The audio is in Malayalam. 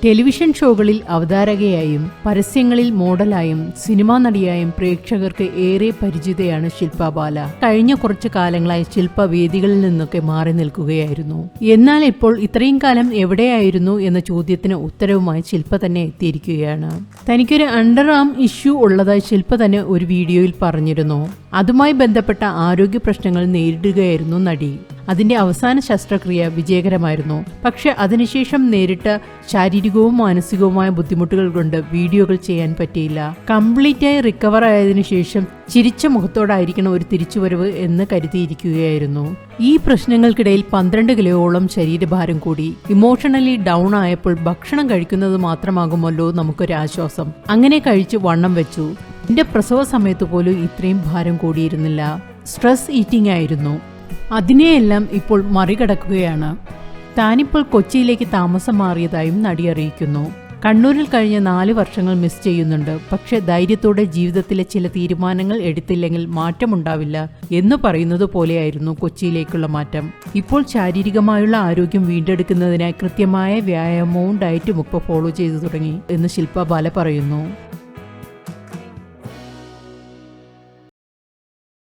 ടെലിവിഷൻ ഷോകളിൽ അവതാരകയായും പരസ്യങ്ങളിൽ മോഡലായും സിനിമാ നടിയായും പ്രേക്ഷകർക്ക് ഏറെ പരിചിതയാണ് ശില്പ ബാല. കഴിഞ്ഞ കുറച്ചു കാലങ്ങളായി ശില്പ വേദികളിൽ നിന്നൊക്കെ മാറി നിൽക്കുകയായിരുന്നു. എന്നാൽ ഇപ്പോൾ ഇത്രയും കാലം എവിടെയായിരുന്നു എന്ന ചോദ്യത്തിന് ഉത്തരവുമായി ശില്പ തന്നെ എത്തിയിരിക്കുകയാണ്. തനിക്കൊരു അണ്ടർ ആം ഇഷ്യൂ ഉള്ളതായി ശില്പ തന്നെ ഒരു വീഡിയോയിൽ പറഞ്ഞിരുന്നു. അതുമായി ബന്ധപ്പെട്ട ആരോഗ്യ പ്രശ്നങ്ങൾ നേരിടുകയായിരുന്നു നടി. അതിന്റെ അവസാന ശസ്ത്രക്രിയ വിജയകരമായിരുന്നു. പക്ഷെ അതിനുശേഷം നേരിട്ട ശാരീരികവും മാനസികവുമായ ബുദ്ധിമുട്ടുകൾ കൊണ്ട് വീഡിയോകൾ ചെയ്യാൻ പറ്റിയില്ല. കംപ്ലീറ്റായി റിക്കവർ ആയതിനു ശേഷം ചിരിച്ച മുഖത്തോടായിരിക്കണം ഒരു തിരിച്ചുവരവ് എന്ന് കരുതിയിരിക്കുകയായിരുന്നു. ഈ പ്രശ്നങ്ങൾക്കിടയിൽ 12 കിലോയോളം ശരീരഭാരം കൂടി. ഇമോഷണലി ഡൗൺ ആയപ്പോൾ ഭക്ഷണം കഴിക്കുന്നത് മാത്രമാകുമല്ലോ നമുക്കൊരാശ്വാസം. അങ്ങനെ കഴിച്ച് വണ്ണം വെച്ചു. എന്റെ പ്രസവ സമയത്ത് പോലും ഇത്രയും ഭാരം കൂടിയിരുന്നില്ല. സ്ട്രെസ് ഈറ്റിംഗ് ആയിരുന്നു. അതിനെയെല്ലാം ഇപ്പോൾ മറികടക്കുകയാണ്. താനിപ്പോൾ കൊച്ചിയിലേക്ക് താമസം മാറിയതായും നടി അറിയിക്കുന്നു. കണ്ണൂരിൽ കഴിഞ്ഞ 4 വർഷങ്ങൾ മിസ് ചെയ്യുന്നുണ്ട്. പക്ഷെ ധൈര്യത്തോടെ ജീവിതത്തിലെ ചില തീരുമാനങ്ങൾ എടുത്തില്ലെങ്കിൽ മാറ്റമുണ്ടാവില്ല എന്ന് പറയുന്നത് പോലെയായിരുന്നു കൊച്ചിയിലേക്കുള്ള മാറ്റം. ഇപ്പോൾ ശാരീരികമായുള്ള ആരോഗ്യം വീണ്ടെടുക്കുന്നതിനായി കൃത്യമായ വ്യായാമവും ഡയറ്റും ഒക്കെ ഫോളോ ചെയ്തു തുടങ്ങി എന്ന് ശില്പ ബാല പറയുന്നു.